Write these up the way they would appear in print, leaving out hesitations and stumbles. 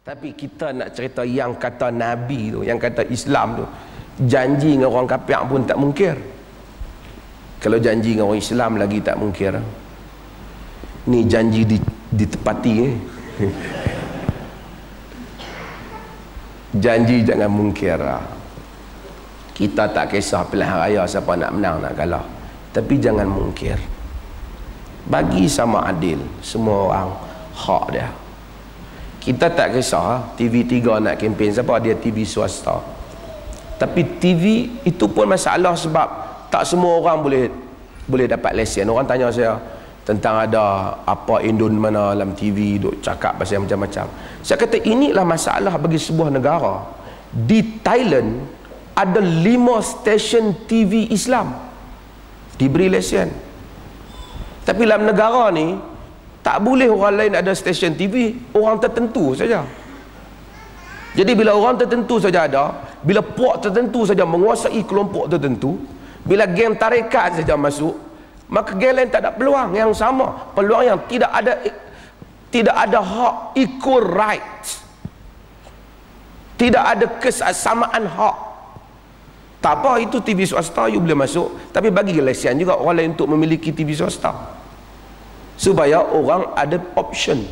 Tapi kita nak cerita yang kata Nabi tu, yang kata Islam tu, janji dengan orang kafir pun tak mungkir. Kalau janji dengan orang Islam lagi tak mungkir. Ni janji ditepati janji jangan mungkir. Kita tak kisah pilihan raya siapa nak menang nak kalah, tapi jangan mungkir. Bagi sama adil semua orang hak dia. Kita tak kisah TV3 nak kempen siapa, dia TV swasta. Tapi TV itu pun masalah sebab tak semua orang boleh dapat lesen. Orang tanya saya tentang ada apa Indon mana dalam TV duk cakap pasal macam-macam. Saya kata inilah masalah bagi sebuah negara. Di Thailand ada 5 stesen TV Islam diberi lesen. Tapi dalam negara ni tak boleh orang lain ada stesen TV, orang tertentu saja. Jadi bila orang tertentu saja ada, bila puak tertentu saja menguasai kelompok tertentu, bila geng tarekat saja masuk, maka geng lain tak ada peluang yang sama, peluang yang tidak ada hak equal rights, tidak ada kesamaan hak. Tak apa, itu TV swasta you boleh masuk, tapi bagi lesen juga orang lain untuk memiliki TV swasta, supaya orang ada option,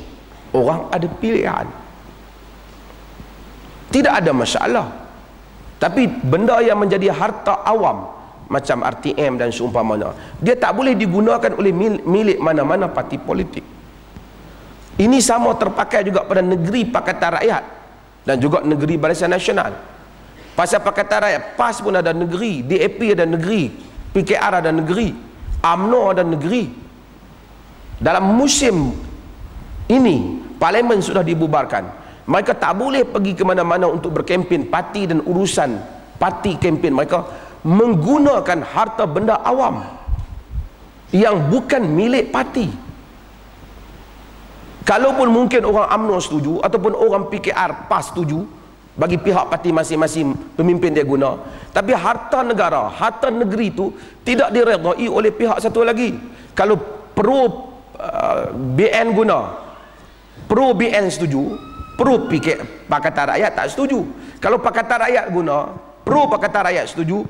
orang ada pilihan. Tidak ada masalah. Tapi benda yang menjadi harta awam macam RTM dan seumpamanya, dia tak boleh digunakan oleh milik mana-mana parti politik. Ini sama terpakai juga pada negeri Pakatan Rakyat dan juga negeri Barisan Nasional. Pasal Pakatan Rakyat, PAS pun ada negeri, DAP ada negeri, PKR ada negeri, UMNO ada negeri. Dalam musim ini parlimen sudah dibubarkan, mereka tak boleh pergi ke mana-mana untuk berkempen parti dan urusan parti kempen. Mereka menggunakan harta benda awam yang bukan milik parti. Kalaupun mungkin orang UMNO setuju ataupun orang PKR PAS setuju, bagi pihak parti masing-masing pemimpin dia guna, tapi harta negara, harta negeri itu tidak diredai oleh pihak satu lagi. Kalau pro BN guna, pro BN setuju, pro Pakatan Rakyat tak setuju. Kalau Pakatan Rakyat guna, pro Pakatan Rakyat setuju,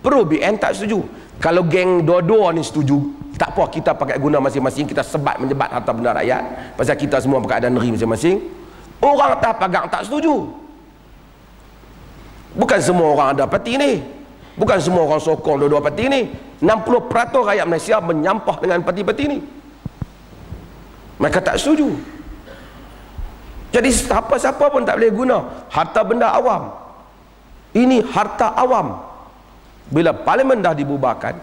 pro BN tak setuju. Kalau geng dua-dua ni setuju, tak apa, kita pakai guna masing-masing, kita menyebat harta benda rakyat pasal kita semua berkeadaan negeri masing-masing. Orang atas pagang tak setuju. Bukan semua orang ada parti ni, bukan semua orang sokong dua-dua parti ni. 60% rakyat Malaysia menyampah dengan parti-parti ni. Mereka tak setuju. Jadi siapa-siapa pun tak boleh guna harta benda awam. Ini harta awam. Bila parlimen dah dibubarkan,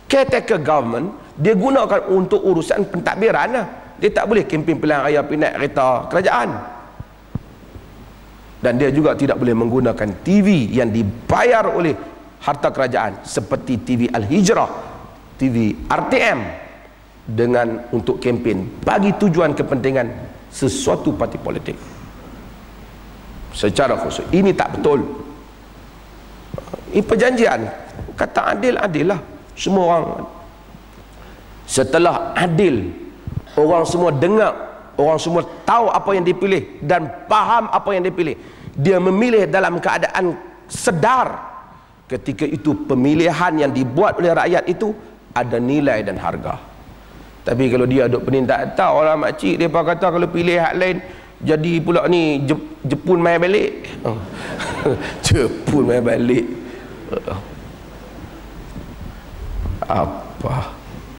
caretaker government dia gunakan untuk urusan pentadbiran lah. Dia tak boleh kempen pilihan raya pindah kereta kerajaan. Dan dia juga tidak boleh menggunakan TV yang dibayar oleh harta kerajaan seperti TV Al-Hijrah, TV RTM dengan untuk kempen bagi tujuan kepentingan sesuatu parti politik. Secara khusus ini tak betul. Ini perjanjian, kata adil lah. Semua orang, setelah adil, orang semua dengar, orang semua tahu apa yang dipilih dan faham apa yang dipilih. Dia memilih dalam keadaan sedar. Ketika itu pemilihan yang dibuat oleh rakyat itu ada nilai dan harga. Tapi kalau dia duk pening tak tahu, orang makcik dia kata kalau pilih hak lain jadi pula ni Jepun mai balik. Jepun mai balik. Apa